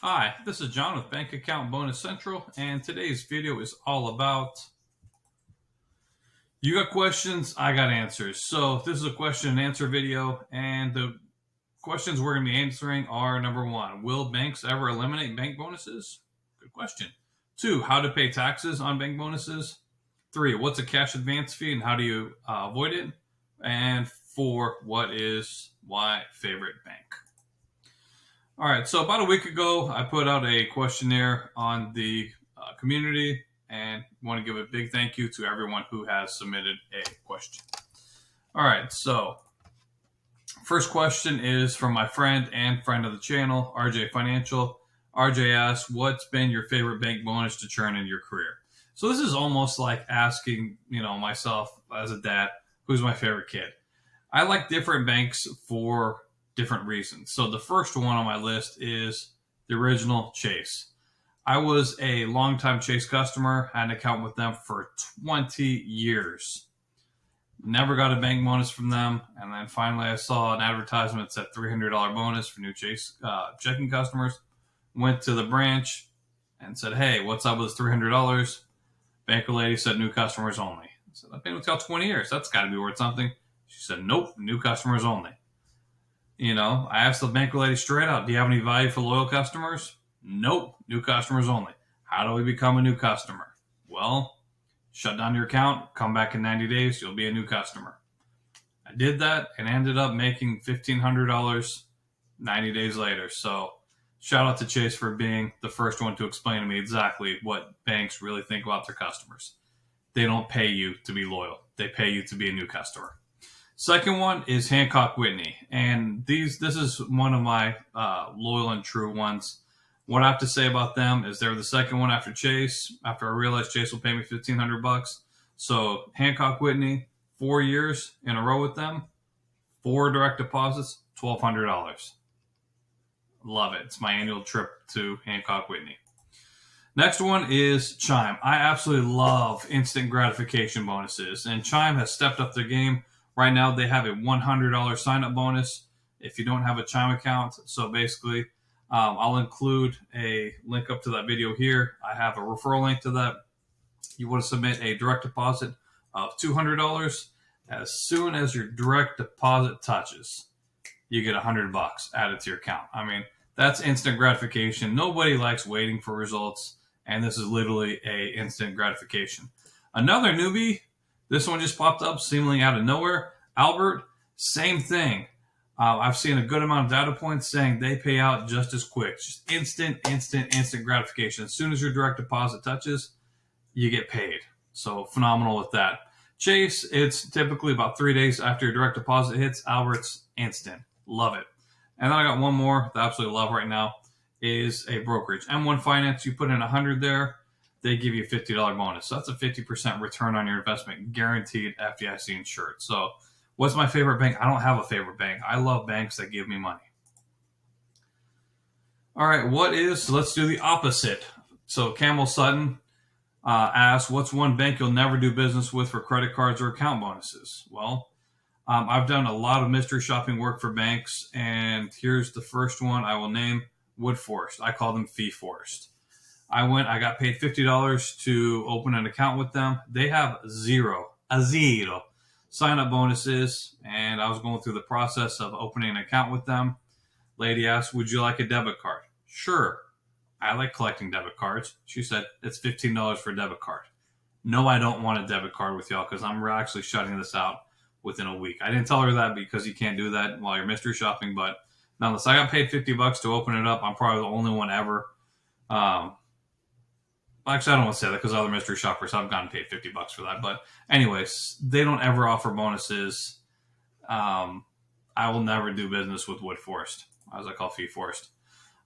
Hi, this is John with Bank Account Bonus Central, and today's video is all about you got questions, I got answers. So, this is a question and answer video, and the questions we're going to be answering are number one, will banks ever eliminate bank bonuses? Good question. Two, how to pay taxes on bank bonuses? Three, what's a cash advance fee and how do you avoid it? And four, what is my favorite bank? All right, so about a week ago, I put out a questionnaire on the community and want to give a big thank you to everyone who has submitted a question. All right, so first question is from my friend and friend of the channel, RJ Financial. RJ asks, what's been your favorite bank bonus to churn in your career? So this is almost like asking, myself as a dad, who's my favorite kid? I like different banks for different reasons. So the first one on my list is the original Chase. I was a longtime Chase customer, had an account with them for 20 years. Never got a bank bonus from them. And then finally I saw an advertisement that said $300 bonus for new Chase checking customers. Went to the branch and said, hey, what's up with this $300? Banker lady said new customers only. I said, I've been with y'all 20 years. That's got to be worth something. She said, nope, new customers only. I asked the banker lady straight out, do you have any value for loyal customers? Nope, new customers only. How do we become a new customer? Well, shut down your account, come back in 90 days, you'll be a new customer. I did that and ended up making $1,500 90 days later. So shout out to Chase for being the first one to explain to me exactly what banks really think about their customers. They don't pay you to be loyal. They pay you to be a new customer. Second one is Hancock Whitney, and this is one of my loyal and true ones. What I have to say about them is they're the second one after Chase. After I realized Chase will pay me $1,500, so Hancock Whitney, 4 years in a row with them, 4 direct deposits, $1,200. Love it. It's my annual trip to Hancock Whitney. Next one is Chime. I absolutely love instant gratification bonuses, and Chime has stepped up their game. Right now, they have a $100 sign-up bonus if you don't have a Chime account. So basically, I'll include a link up to that video here. I have a referral link to that. You want to submit a direct deposit of $200. As soon as your direct deposit touches, you get $100 added to your account. I mean, that's instant gratification. Nobody likes waiting for results, and this is literally a instant gratification. Another newbie, this one just popped up seemingly out of nowhere. Albert, same thing. I've seen a good amount of data points saying they pay out just as quick. Just instant gratification. As soon as your direct deposit touches, you get paid. So phenomenal with that. Chase, it's typically about 3 days after your direct deposit hits. Albert's instant. Love it. And then I got one more that I absolutely love right now is a brokerage. M1 Finance, you put in 100 there, they give you a $50 bonus. So that's a 50% return on your investment, guaranteed FDIC insured. So what's my favorite bank? I don't have a favorite bank. I love banks that give me money. All right, let's do the opposite. So Camel Sutton asks, what's one bank you'll never do business with for credit cards or account bonuses? Well, I've done a lot of mystery shopping work for banks, and here's the first one I will name, Woodforest. I call them FeeForce. I got paid $50 to open an account with them. They have zero sign-up bonuses, and I was going through the process of opening an account with them. Lady asked, would you like a debit card? Sure. I like collecting debit cards. She said, it's $15 for a debit card. No, I don't want a debit card with y'all because I'm actually shutting this out within a week. I didn't tell her that because you can't do that while you're mystery shopping, but nonetheless, I got paid $50 to open it up. I'm probably the only one ever. Actually, I don't want to say that because other mystery shoppers have gotten paid $50 for that. But anyways, they don't ever offer bonuses. I will never do business with Woodforest, as I call FeeForce.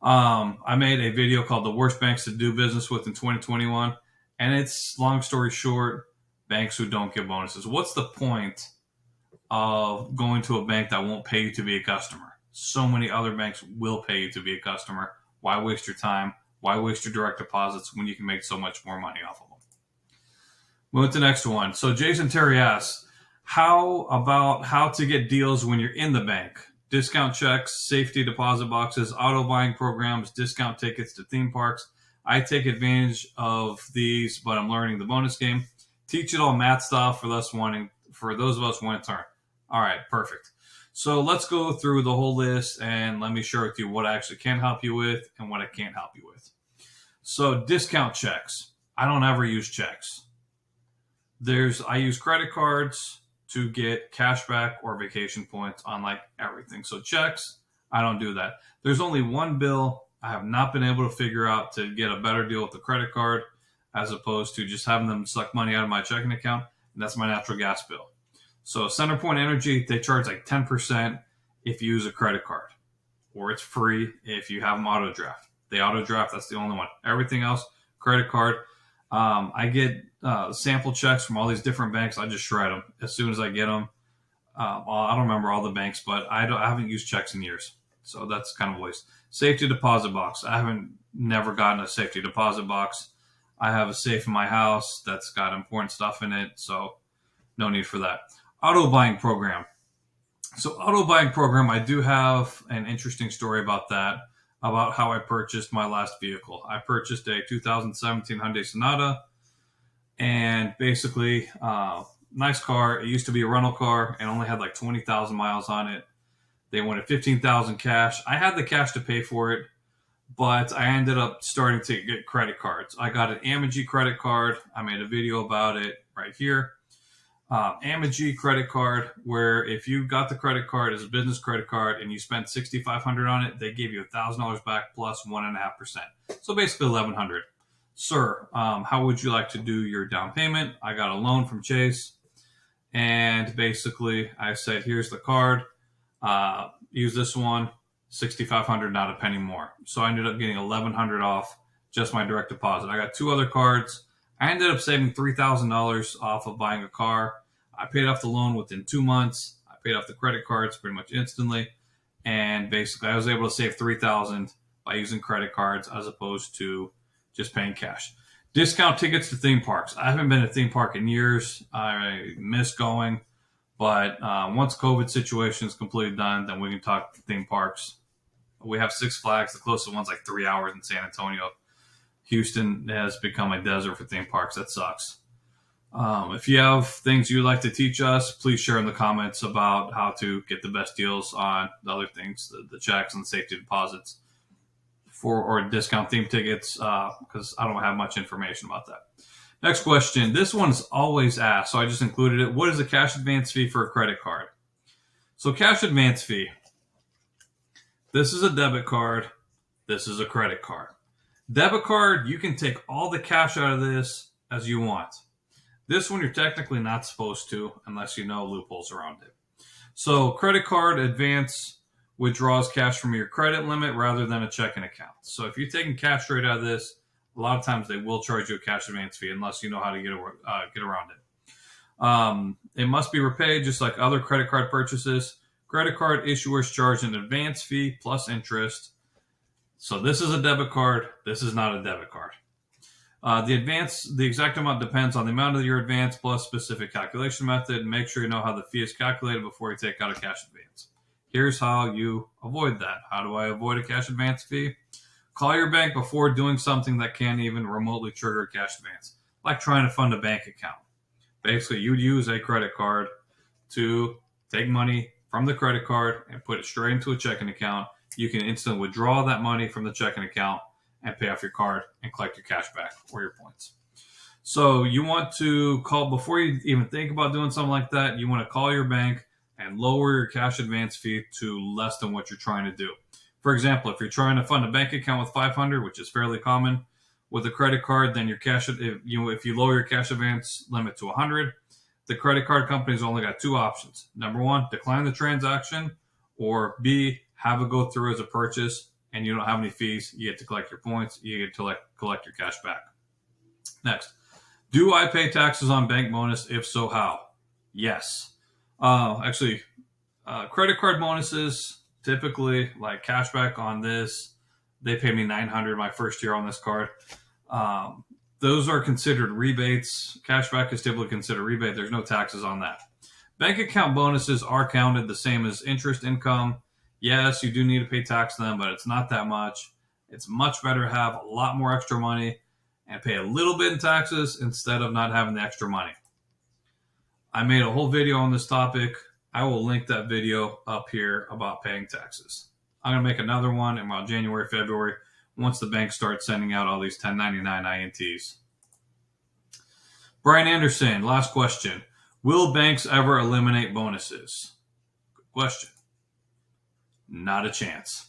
I made a video called The Worst Banks to Do Business With in 2021. And it's, long story short, banks who don't give bonuses. What's the point of going to a bank that won't pay you to be a customer? So many other banks will pay you to be a customer. Why waste your time? Why waste your direct deposits when you can make so much more money off of them? Move to the next one. So Jason Terry asks, how about how to get deals when you're in the bank? discount checks, safety deposit boxes, auto buying programs, discount tickets to theme parks. I take advantage of these, but I'm learning the bonus game. Teach it all math stuff for those of us wanting to turn. All right, perfect. So let's go through the whole list and let me share with you what I actually can help you with and what I can't help you with. So discount checks. I don't ever use checks. I use credit cards to get cash back or vacation points on like everything. So checks, I don't do that. There's only one bill I have not been able to figure out to get a better deal with the credit card as opposed to just having them suck money out of my checking account, and that's my natural gas bill. So CenterPoint Energy, they charge like 10% if you use a credit card, or it's free if you have them auto draft. They auto draft, that's the only one. Everything else, credit card. I get sample checks from all these different banks. I just shred them as soon as I get them. I don't remember all the banks, but I haven't used checks in years. So that's kind of a waste. Safety deposit box. I haven't never gotten a safety deposit box. I have a safe in my house that's got important stuff in it, so no need for that. Auto buying program. So auto buying program, I do have an interesting story about that, about how I purchased my last vehicle. I purchased a 2017 Hyundai Sonata, and basically, nice car. It used to be a rental car and only had like 20,000 miles on it. They wanted 15,000 cash. I had the cash to pay for it, but I ended up starting to get credit cards. I got an Amegy credit card. I made a video about it right here. Amegy credit card, where if you got the credit card as a business credit card and you spent $6,500 on it, they gave you $1,000 back plus 1.5%. So basically $1,100. Sir, how would you like to do your down payment? I got a loan from Chase, and basically I said, here's the card. Use this one, $6,500, not a penny more. So I ended up getting $1,100 off just my direct deposit. I got two other cards. I ended up saving $3,000 off of buying a car. I paid off the loan within 2 months. I paid off the credit cards pretty much instantly. And basically I was able to save $3,000 by using credit cards as opposed to just paying cash. Discount tickets to theme parks. I haven't been to a theme park in years. I miss going. But once COVID situation is completely done, then we can talk theme parks. We have Six Flags. The closest one's like 3 hours in San Antonio. Houston has become a desert for theme parks. That sucks. If you have things you'd like to teach us, please share in the comments about how to get the best deals on the other things, the checks and safety deposits or discount theme tickets, because I don't have much information about that. Next question. This one's always asked, so I just included it. What is a cash advance fee for a credit card? So cash advance fee. This is a debit card. This is a credit card. Debit card, you can take all the cash out of this as you want. This one, you're technically not supposed to unless you know loopholes around it. So credit card advance withdraws cash from your credit limit rather than a checking account. So if you're taking cash straight out of this, a lot of times they will charge you a cash advance fee unless you know how to get around it. It must be repaid just like other credit card purchases. Credit card issuers charge an advance fee plus interest. So this is a debit card. This is not a debit card. The exact amount depends on the amount of your advance plus specific calculation method. Make sure you know how the fee is calculated before you take out a cash advance. Here's how you avoid that. How do I avoid a cash advance fee? Call your bank before doing something that can't even remotely trigger a cash advance, like trying to fund a bank account. Basically, you'd use a credit card to take money from the credit card and put it straight into a checking account. You can instantly withdraw that money from the checking account and pay off your card and collect your cash back or your points. So you want to call, before you even think about doing something like that, you want to call your bank and lower your cash advance fee to less than what you're trying to do. For example, if you're trying to fund a bank account with $500, which is fairly common, with a credit card, then your cash, if you lower your cash advance limit to $100, the credit card company's only got two options. Number one, decline the transaction, or B, have it go through as a purchase, and you don't have any fees. You get to collect your points. You get to collect your cash back. Next, do I pay taxes on bank bonus? If so, how? Yes. Credit card bonuses, typically like cashback on this, they pay me $900 my first year on this card. Those are considered rebates. Cashback is typically considered a rebate. There's no taxes on that. Bank account bonuses are counted the same as interest income. Yes, you do need to pay tax on them, but it's not that much. It's much better to have a lot more extra money and pay a little bit in taxes instead of not having the extra money. I made a whole video on this topic. I will link that video up here about paying taxes. I'm going to make another one in about January, February, once the bank starts sending out all these 1099 INTs. Brian Anderson, last question. Will banks ever eliminate bonuses? Good question. Not a chance.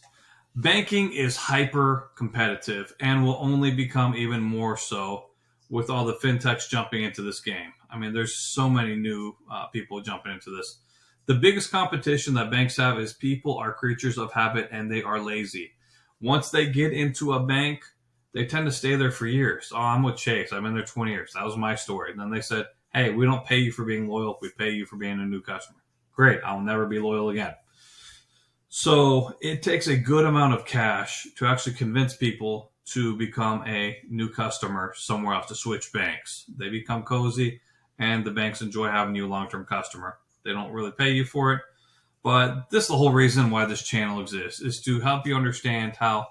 Banking is hyper competitive and will only become even more so with all the fintechs jumping into this game. I mean, there's so many new people jumping into this. The biggest competition that banks have is people are creatures of habit and they are lazy. Once they get into a bank, they tend to stay there for years. Oh, I'm with Chase. I've been there 20 years. That was my story. And then they said, hey, we don't pay you for being loyal. We pay you for being a new customer. Great. I'll never be loyal again. So it takes a good amount of cash to actually convince people to become a new customer somewhere else, to switch banks. They become cozy and the banks enjoy having you a long-term customer. They don't really pay you for it. But this is the whole reason why this channel exists, is to help you understand how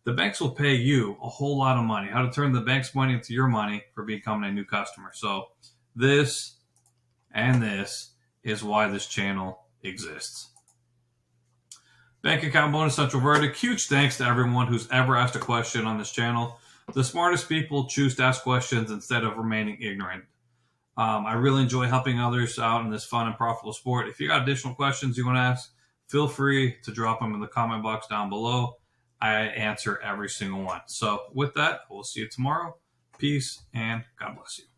the banks will pay you a whole lot of money, how to turn the bank's money into your money for becoming a new customer. So this and this is why this channel exists. Bank account bonus central verdict. Huge thanks to everyone who's ever asked a question on this channel. The smartest people choose to ask questions instead of remaining ignorant. I really enjoy helping others out in this fun and profitable sport. If you got additional questions you want to ask, feel free to drop them in the comment box down below. I answer every single one. So with that, we'll see you tomorrow. Peace and God bless you.